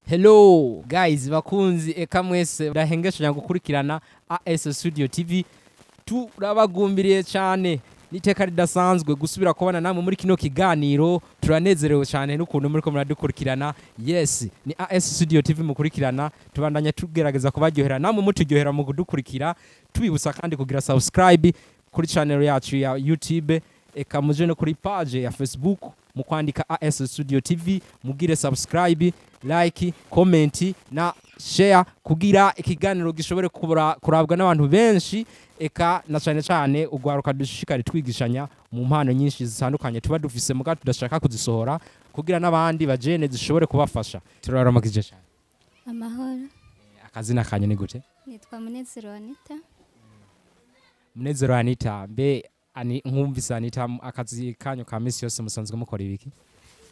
Hello guys bakunzi eka mwese ndahengeshanya gukurikirana AS Studio TV turabagumbiriye cyane niteka ridasanzwe gusubira kubana namwe muri kino kiganiro turanezerewe cyane n'ukuntu muri ko muradukurikirana. Yes ni AS Studio TV mukurikirana tubandanya tugerageza kubaryohera namwe muturyohera mu kudukurikira tubibutsa kandi kugira subscribe kuri channel yacu ya YouTube eka muje no kuri page ya Facebook mu kwandika AS Studio TV mugire subscribe like comment na share kugira ikiganiro gishobore kurabwa n'abantu benshi eka na cyane ugwaruka dushikari twigishanya mu mpano nyinshi zitandukanye tuba dufise muga tudashaka kuzisohora kugira n'abandi bajene zishobore kubafasha. Turaramagije cyane. Amahera. Akazina kanyu ni gute? Nitwa Munezero Anitha. Munezero Anitha mbe ani nkumvisa Anitha akazi kanyu ka misi yose musanzwe mukora ibiki?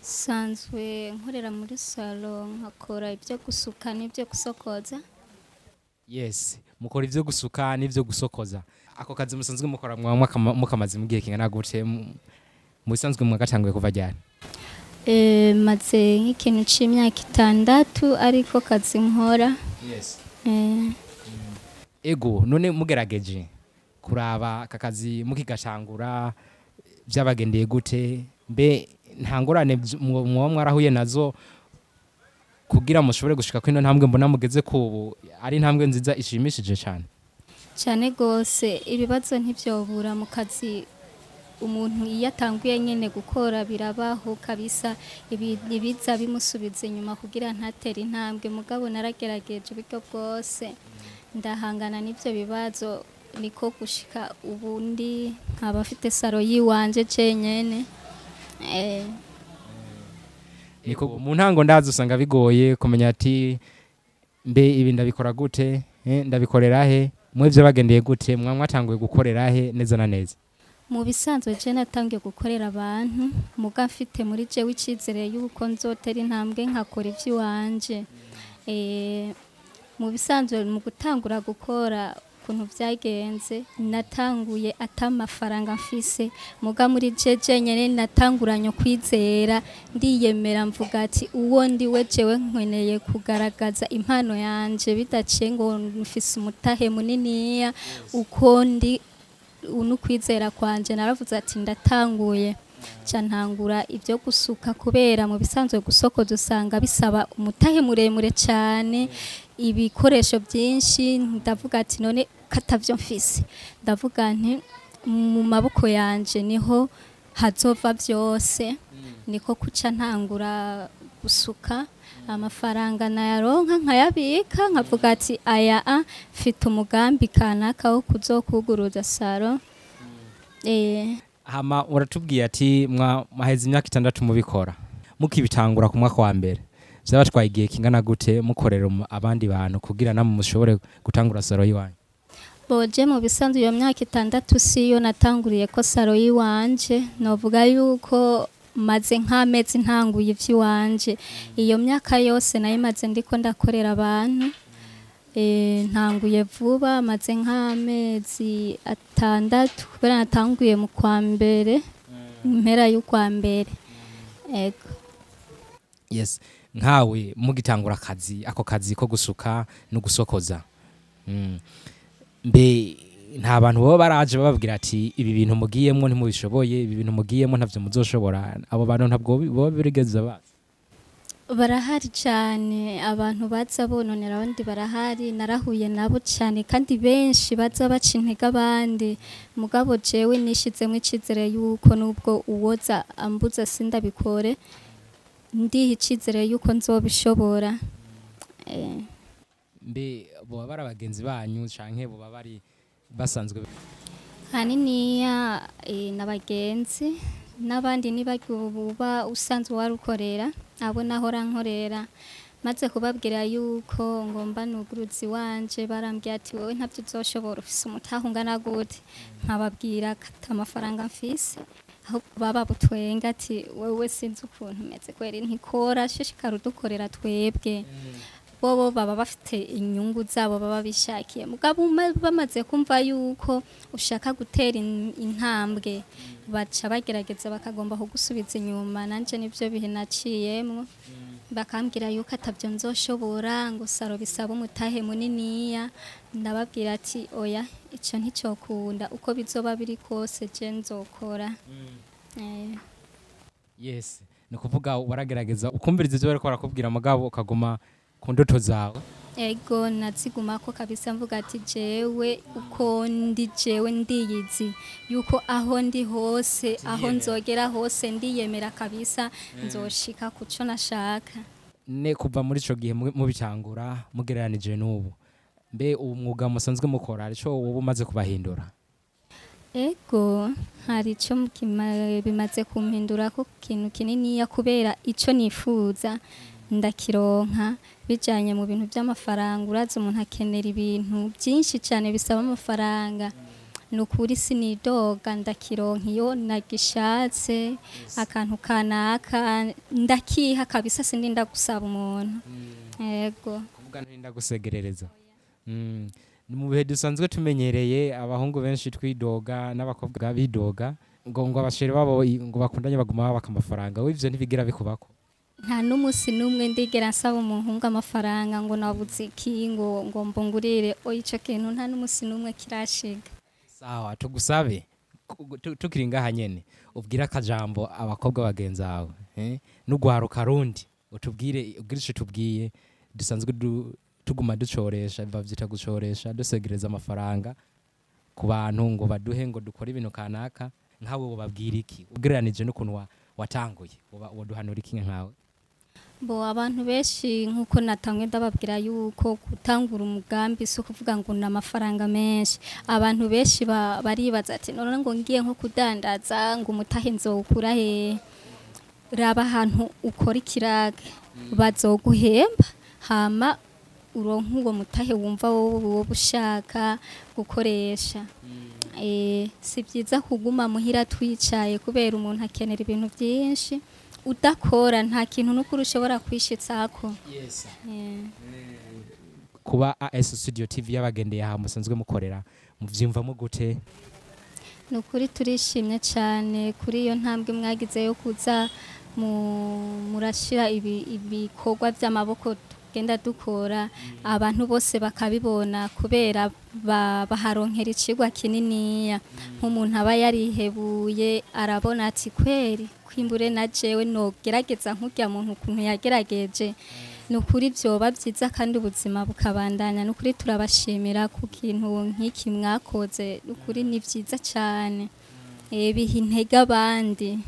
Sanzwe nkorera muri salon nkakora ibyo gusuka n'ibyo gusokoza. Yes, mukora ivyo gusuka n'ivyo gusokoza. Ako kazi musanzwe mukora mukamaze mu gihe kingana gute mu bisanzwe mwagatanguye kuva ryari? Maze nk'ikintu c'imyaka 6 ariko kazi nkora. Yes. Ego none mugerageje kuraba kakazi mukigashangura byabagendeye gute mbe ntangorane mwo mwarahuye nazo kugira mushobore gushika kwino ntambwe mbona mugeze kubu ari ntambwe nziza ishimishije cyane gose. Ibibazo ntivyobura mu kazi umuntu yatanguye nyene gukora birabaho kabisa ibiza bimusubiza inyuma kugira ntatera intambwe mugabo naragerageje uburyo bwose ndahangana n'ivyo bibazo niko gushika ubundi nkaba afite saro yiwanje cenyene. Niko mu ntango ndazi usanga bigoye kumenya ati mbe ibi ndabikora gute ndabikorera he mwevye bagendeye gute mwatanguye gukorera he neza na neza? Mu bisanzwe je natangiye gukorera abantu muga mfite muri je wicizere yuko nzotera intambwe nkakora ivy'iwanje. Mu bisanzwe mu gutangura gukora kuntu vyagenze natanguye atamafaranga mfise muga muri jeje nyene natanguranye kwizera ndiyemera mvuga ati uwo ndi wejewe nkweneye kugaragaza impano yanje bidaciye ngo mfise umutahe muniniya uko ndi unukwizera kwanje naravuze ati ndatanguye ntangura ibyo gusuka kubera mu bisanzwe gusokoza usanga bisaba umutahe muremure cyane ibikoresho byinshi ndavuga ati none katavyo mfise ndavuga nti mu maboko yanje niho hazova byose niko kuca ntangura gusuka amafaranga nayaronka nkayabika nkavuga ati aya mfite umugambi kanaka wo kuzokuguruza saro. Hama uratubwiye ati maheze imyaka 6 mubikora mukibitangura ku mwaka wa mbere byabatwaye igihe kingana gute mukorera abandi bantu kugira namwe mushobore gutangura saro yiwanje? Boje mu bisanzwe iyo myaka 6 siyo natanguriye ko saro yiwanje novuga yuko maze nk'amezi ntanguye ivy'iwanje iyo myaka yose nayimaze ndiko ndakorera abantu. Ntanguye vuba maze nk'amezi 6 kubera natanguye mu kwa mbere impera y'ukwa mbere. Ego. Yes, nkawe mugitangura akazi ako kazi ko gusuka no gusokoza mbe nta bantu baba baraje bababwira ati ibi bintu mugiyemo ntimubishoboye ibi bintu mugiyemo ntavyo muzoshobora abo bantu ntabwo baba birigeze baza? Barahari cyane abantu baza bononera abandi barahari narahuye nabo cyane kandi benshi baza baca intege abandi mugabo jewe nishizemo icizere yuko nubwo uwoza ambuza sindabikore ndiha icizere yuko nzobishobora. Mbe bo barabagenzi banyu canke bo bari basanzwe haniniya n'abagenzi n'abandi nibaguba usanzwe warukorera abo nahora nkorera maze kubabwira yuko ngomba nuguruzi wanje barambye ati wowe ntavyo uzoshobora ufise umutahungana gute nkababwira kata amafaranga mfise aho baba butwenga ati wewe sinzi ukuntu meze kweri ntikora shishikara udukorera twebwe bobo baba bafite inyungu zabo baba bishakiye mugabo bamaze kumva yuko ushaka gutera intambwe baca bagerageza bakagomba kugusubiza inyuma nanje nivyo bihe naciyemwo. bakambwira yuko atavyo nzoshobora ngo saro bisaba umutahe muniniya, ndababwira ati oya ico nticokunda uko bizoba biri kose je nzokora. Yes, ni kuvuga waragerageza ukumviriza ivyo bariko barakubwira mugabo ukaguma ku ndoto zawe. Ego nazigumako kabisa mvuga ati jewe uko ndi jewe ndiyizi yuko aho ndi hose aho nzogera hose ndiyemera kabisa nzoshika kuco nashaka. Ne kuva muri ico gihe mubitangura mugereranije n'ubu, mbe ubu mwuga musanzwe mukora arico wowe umaze kubahindura? Ego hari ico bimaze kumpindura ko kintu kininiya kubera ico nifuza ndakironka bijanye mu bintu by'amafaranga. Uraza umuntu akenera ibintu byinshi cyane bisaba amafaranga, nukuri sinidoga ndakironka iyo nagishatse akantu kanaka ndakiha kabisa sindinda gusaba umuntu. Ego kuvuga ntinda gusegerereza. Mu bihe dusanzwe tumenyereye abahungu benshi twidoga n'abakobwa bidoga ngo abashere babo ngo bakundanye baguma babaka amafaranga. Wivyo ntibigira bikubako? nta n'umusi n'umwe ndigera nsaba umuhungu amafaranga ngo nabuze iki ngo mbungurire ico kintu nta n'umusi n'umwe kirashiga. Sawa tugusabe tukiri ngaha nyene ubwira akajambo abakobwa bagenzi bawe n'ugwaruka rundi utubwire ico tubwiye dusanzwe tuguma ducoresha biva vyita gucoresha dusegereza amafaranga ku bantu ngo baduhe ngo dukora ibintu kanaka. Nkawe wobabwira iki ugereranije n'ukuntu watanguye woduhanura iki nkawe? Bo abantu benshi nkuko natangwe ndababwira yuko gutangura umugambi so kuvuga ngo na amafaranga menshi. Abantu benshi baribaza ati none ngo ngiye nko kudandaza ngo umutahe nzokura he? Raba ahantu ukora ikiraga bazoguhemba hama uronka uwo mutahe wumva wowe ushaka gukoresha. Si byiza kuguma muhira twicaye kubera umuntu akenera ibintu byinshi. Udakora nta kintu n'ukuri ushobora kwishitsako. Yes. Kuba AS Studio TV yabagendeye aha musanzwe mukorera muvyimvamo gute? Nukuri turishimye cyane kuri iyo ntambwe mwagize yo kuza murashira ibikorwa by'amaboko genda dukora abantu bose bakabibona kubera baharonkera icigwa kininiya. Nk'umuntu aba yarihebuye arabona ati kweri kwimbure na jewe no gerageza nk'urya muntu ukuntu yagerageje. Nukuri vyoba vyiza kandi ubuzima bukabandanya. Nukuri turabashimira ku kintu nk'iki mwakoze. Nukuri ni vyiza cyane biha intege abandi.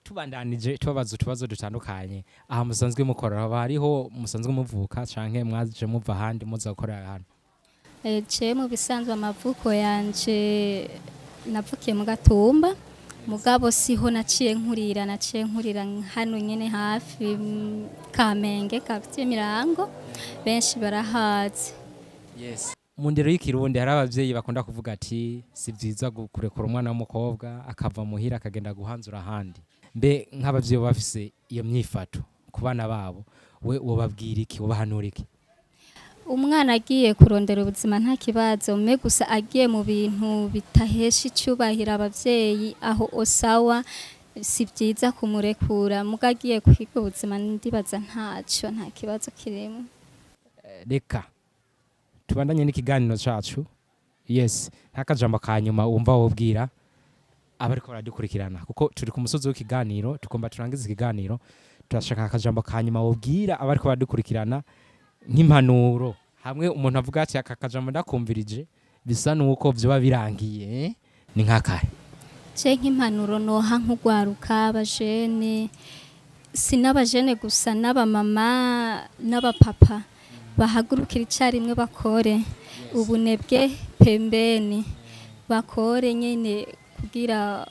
Tubandanije tubabaza utubazo dutandukanye aha musanzwe mukora hariho musanzwe muvuka canke mwaje muva ahandi muza gukorera hano? Je mu bisanzwe amavuko yanje navukiye mu Gatumba mugabo siho naciye nkurira hano nyene hafi Kamenge kafite Mirango benshi barahazi. Yes. Mu ndero y'ikirundi hari abavyeyi bakunda kuvuga ati si vyiza kurekura umwana w'umukobwa akava muhira akagenda guhanzura ahandi. Mbe nk'abavyeyi bafise iyo myifato ku bana babo we wobabwira iki wobahanura iki? Umwana agiye kurondera ubuzima nta kibazo me gusa agiye mu bintu bitahesha icubahira abavyeyi aho osawa si vyiza kumurekura muga agiye kwiga ubuzima ndibaza ntaco nta kibazo kirimo. Reka tubandanye n'ikiganiro cacu. Yes, ntakajambo kanyuma wumva wobwira abariko baradukurikirana kuko turi ku musozi w'ikiganiro tukomba turangiza ikiganiro turashaka akajambo kanyuma wobwira abariko baradukurikirana nk'impanuro hamwe umuntu avuga ati aka kajambo ndakumvirije bisa nuko vyoba birangiye ni nkakahe? Je nk'impanuro noha nk'ugwaruka abajene sinabajene gusa n'abamama n'abapapa bahagurukira icarimwe bakore ubunebwe pembeni bakore nyene kugira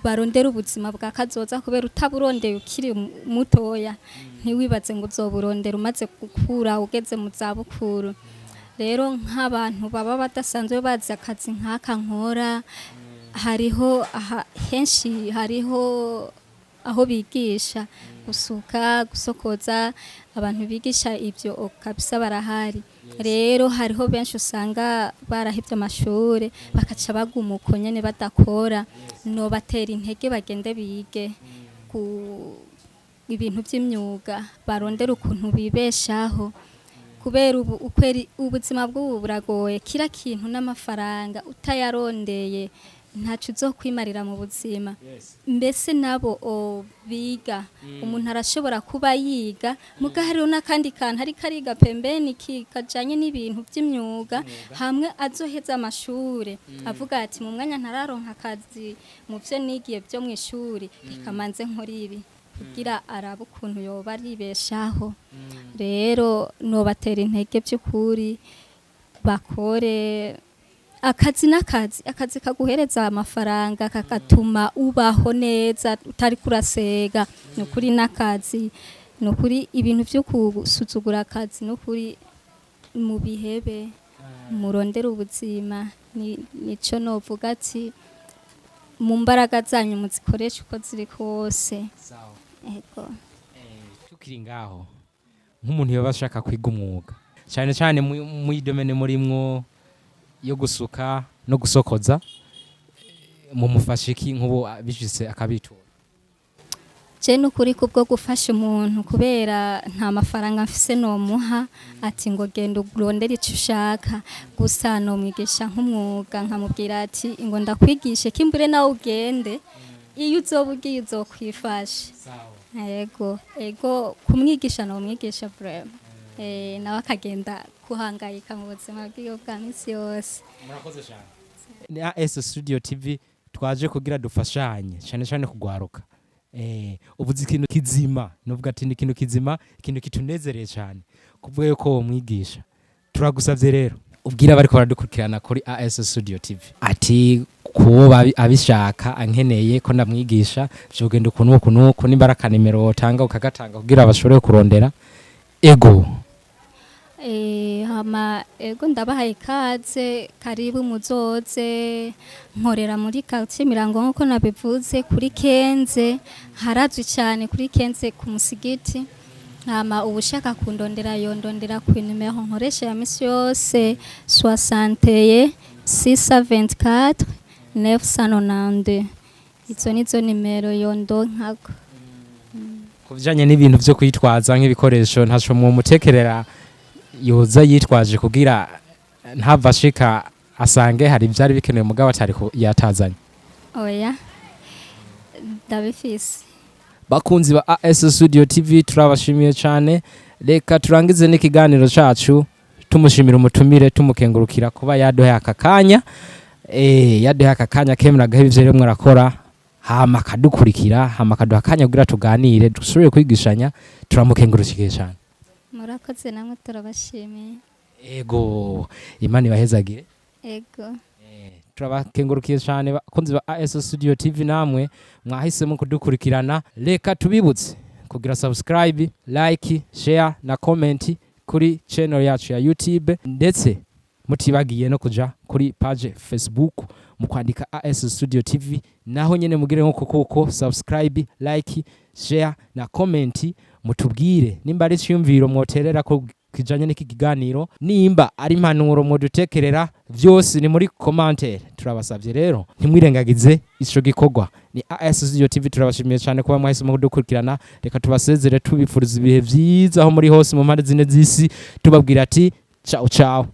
barondera ubuzima bwa kazoza kubera utaburondeye ukiri mutoya ntiwibaze ngo uzoburondera umaze gukura ugeze mu zabukuru. Rero nk'abantu baba badasanzwe bazi akazi nk'aka nkora hariho henshi hariho aho bigisha gusuka gusokoza abantu bigisha ibyo kabisa barahari. Rero hariho benshi usanga barahivye amashure bakaca bagumuko nyene badakora no batera intege bagende bige ibintu by'imyuga barondera ukuntu bibeshaho kubera ubuzima bw'ubu buragoye kira kintu n'amafaranga utayarondeye ntaco uzokwimarira mu buzima mbese nabo biga umuntu arashobora kuba yiga mugahariho n'akandi kantu ariko ariga pembeni kajanye n'ibintu by'imyuga hamwe azoheza amashure avuga ati mu mwanya ntararonka akazi mu byo nigiye byo mu ishuri reka manze nkora ibi kugira arabe ukuntu yoba aribeshaho rero nobatera intege by'ukuri bakore akazi kaguhereza amafaranga kakatuma ubaho neza utari kurasega nukuri n'akazi nukuri ibintu byo kusuzugura akazi nukuri mu bihebe murondera ubuzima nico novuga ati mu mbaraga zanyu muzikoresha uko ziri kose ego tukiri ngaho nk'umuntu yoba ashaka kwiga umwuga cyane cyane mu idomene murimwo yo gusuka no gusokoza mu mufashiki nk'ubu bishitse akabitura je nukuri kubwo gufasha umuntu kubera nta mafaranga mfise no muha ati ngo genda urondera icyo ushaka gusa no mwigisha nk'umwuga nkamubwira ati ngo ndakwigishe kimbure nawe ugende iyo uzobugiye uzokwifasha ego kumwigisha no mwigisha vraiment nawe akagenda kuhangayika mu buzima bw'iyo bwa misi yose. Murakoze cyane. Ni AS Studio TV twaje kugira dufashanye cyane kugwaruka. Ubuzi ikintu kizima nuvuga ati ikintu kizima ikintu kitunezereye cyane kuvuga yuko mwigisha. Turagusavye rero ubwira bari ko baradukurikirana kuri AS Studio TV ati kuwo abishaka ankeneye ko ndamwigisha byogenda ukuntu n'imbaraga nimero tanga ukagatanga kugira bashobore kurondera ego ego ndabahaye ikaze karibu muzoze nkorera muri quartier Mirango nko nabivuze kuri Kenze harazwi cyane kuri Kenze ku musigiti ubushaka kundondera yondondera ku numero nkoresha ya misi yose 61 624 992 izo nizo nimero yondonkako kuvijanye n'ibintu byo kwitwaza nk'ibikoresho ntaco mu mutekerera yoza yitwaje kugira ntavashika asange hari byari bikenewe mugabo atari yatazanye oya ndabifise bakunzi ba AS Studio TV turabashimiye cyane reka turangize n'ikiganiro cacu tumushimira umutumire tumukengurukira kuba yadohe akakanya yadohe akakanya kemeraga ivyo rero mwarakora hama kadukurikira hama kaduha akanya kugira tuganire dusubire kwigishanya turamukengurukiye cyane. Murakoze namwe turabashimiye. Ego Imana ibahezagire. Ego. Turabakengurukiye cyane bakunzi ba AS Studio TV namwe mwahisemo kudukurikirana reka tubibutse kugira subscribe, like, share na comment kuri channel yacu ya YouTube ndetse mutibagiye no kuja kuri page Facebook mu kwandika AS Studio TV naho nyene mugire nko kuko subscribe, like, share na comment mutubwire nimba ari cyumviro mwoterera ko kijanye n'ikiganiro nimba ari impanuro mwodutekerera vyose ni muri commentaire turabasavye rero ntimwirengagize ico gikorwa ni AS Studio TV turabashimiye cyane kuba mwahisemo kudukurikirana reka tubasezere tubifuriza ibihe vyiza aho muri hose mu mpande zine z'isi tubabwira ati ciao ciao.